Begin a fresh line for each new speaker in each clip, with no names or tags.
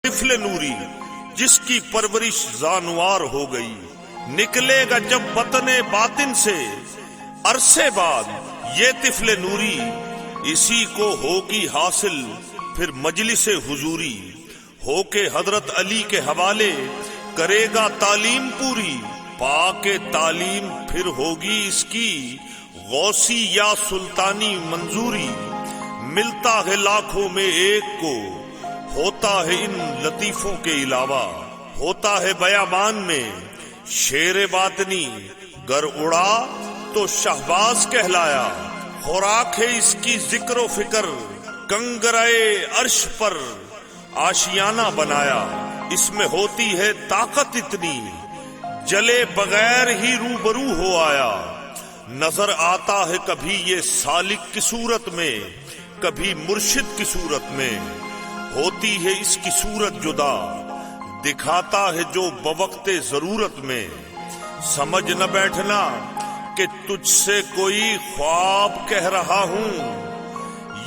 طفل نوری جس کی پرورش زانوار ہو گئی، نکلے گا جب وطن باطن سے عرصے بعد یہ طفل نوری، اسی کو ہوگی حاصل پھر مجلس حضوری، ہو کے حضرت علی کے حوالے کرے گا تعلیم پوری، پا کے تعلیم پھر ہوگی اس کی غوثی یا سلطانی منظوری، ملتا ہے لاکھوں میں ایک کو ہوتا ہے ان لطیفوں کے علاوہ، ہوتا ہے بیابان میں شیر باطنی، گر اڑا تو شہباز کہلایا، خوراک ہے اس کی ذکر و فکر، کنگرے عرش پر آشیانہ بنایا، اس میں ہوتی ہے طاقت اتنی جلے بغیر ہی روبرو ہو آیا، نظر آتا ہے کبھی یہ سالک کی صورت میں، کبھی مرشد کی صورت میں، ہوتی ہے اس کی صورت جدا، دکھاتا ہے جو بوقت ضرورت میں، سمجھ نہ بیٹھنا کہ تجھ سے کوئی خواب کہہ رہا ہوں،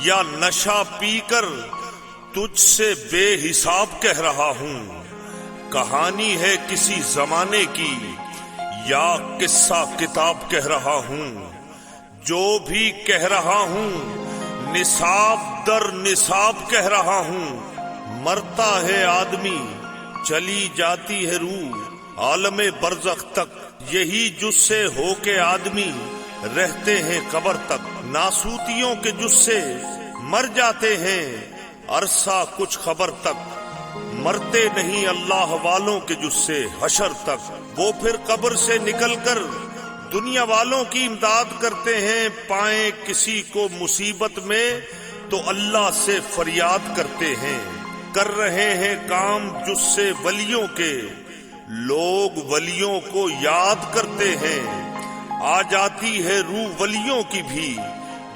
یا نشہ پی کر تجھ سے بے حساب کہہ رہا ہوں، کہانی ہے کسی زمانے کی یا قصہ کتاب کہہ رہا ہوں، جو بھی کہہ رہا ہوں نصاب در نصاب کہہ رہا ہوں، مرتا ہے آدمی چلی جاتی ہے روح عالم برزخ تک، یہی جس سے ہو کے آدمی رہتے ہیں قبر تک، ناسوتیوں کے جس سے مر جاتے ہیں عرصہ کچھ خبر تک، مرتے نہیں اللہ والوں کے جس سے حشر تک، وہ پھر قبر سے نکل کر دنیا والوں کی امداد کرتے ہیں، پائیں کسی کو مصیبت میں تو اللہ سے فریاد کرتے ہیں، کر رہے ہیں کام جس سے ولیوں کے لوگ ولیوں کو یاد کرتے ہیں، آ جاتی ہے روح ولیوں کی بھی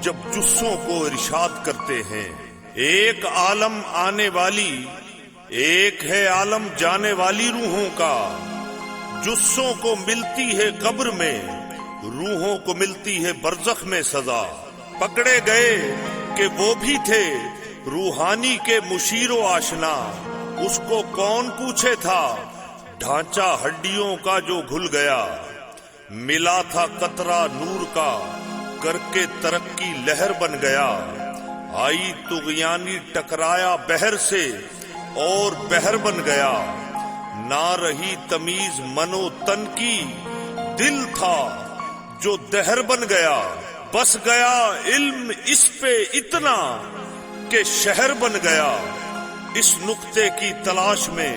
جب جسوں کو ارشاد کرتے ہیں، ایک عالم آنے والی ایک ہے عالم جانے والی روحوں کا، جسوں کو ملتی ہے قبر میں روحوں کو ملتی ہے برزخ میں سزا، پکڑے گئے کہ وہ بھی تھے روحانی کے مشیر و آشنا، اس کو کون پوچھے تھا ڈھانچہ ہڈیوں کا جو گھل گیا، ملا تھا قطرہ نور کا کر کے ترقی لہر بن گیا، آئی طغیانی ٹکرایا بحر سے اور بحر بن گیا، نہ رہی تمیز من و تن کی دل تھا جو دہر بن گیا، بس گیا علم اس پہ اتنا کہ شہر بن گیا، اس نقطے کی تلاش میں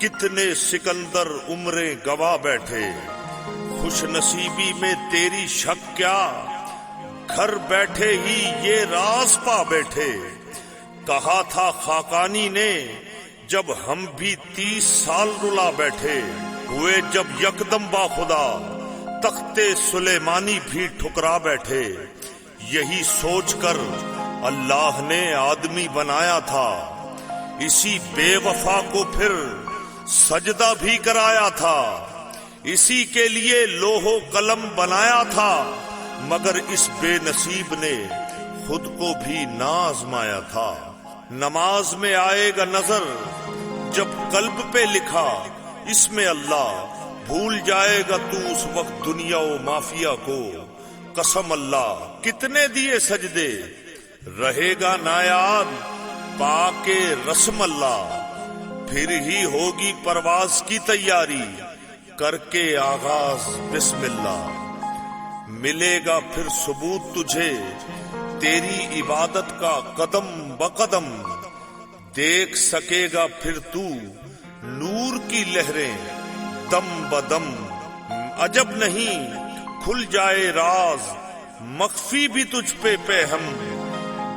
کتنے سکندر عمریں گوا بیٹھے، خوش نصیبی میں تیری شک کیا گھر بیٹھے ہی یہ راز پا بیٹھے، کہا تھا خاقانی نے جب ہم بھی 30 سال رلا بیٹھے، ہوئے جب یکدم با خدا تخت سلیمانی بھی ٹھکرا بیٹھے، یہی سوچ کر اللہ نے آدمی بنایا تھا، اسی بے وفا کو پھر سجدہ بھی کرایا تھا، اسی کے لیے لوح و قلم بنایا تھا، مگر اس بے نصیب نے خود کو بھی نہ آزمایا تھا، نماز میں آئے گا نظر جب قلب پہ لکھا اس میں اللہ، بھول جائے گا تو اس وقت دنیا و مافیا کو، قسم اللہ کتنے دیے سجدے رہے گا نایاد پا کے رسم اللہ، پھر ہی ہوگی پرواز کی تیاری کر کے آغاز بسم اللہ، ملے گا پھر ثبوت تجھے تیری عبادت کا قدم بقدم، دیکھ سکے گا پھر تو نور کی لہریں دم بدم، عجب نہیں کھل جائے راز مخفی بھی تجھ پہ ہم،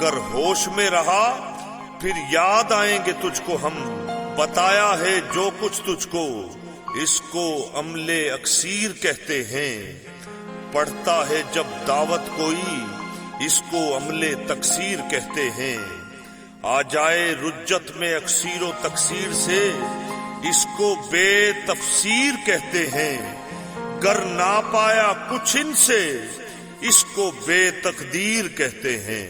گر ہوش میں رہا پھر یاد آئیں گے تجھ کو ہم، بتایا ہے جو کچھ تجھ کو اس کو عمل اکثیر کہتے ہیں، پڑھتا ہے جب دعوت کوئی اس کو عمل تکثیر کہتے ہیں، آ جائے رجت میں اکثیر و تکثیر سے اس کو بے تفسیر کہتے ہیں، گر نہ پایا کچھ ان سے اس کو بے تقدیر کہتے ہیں۔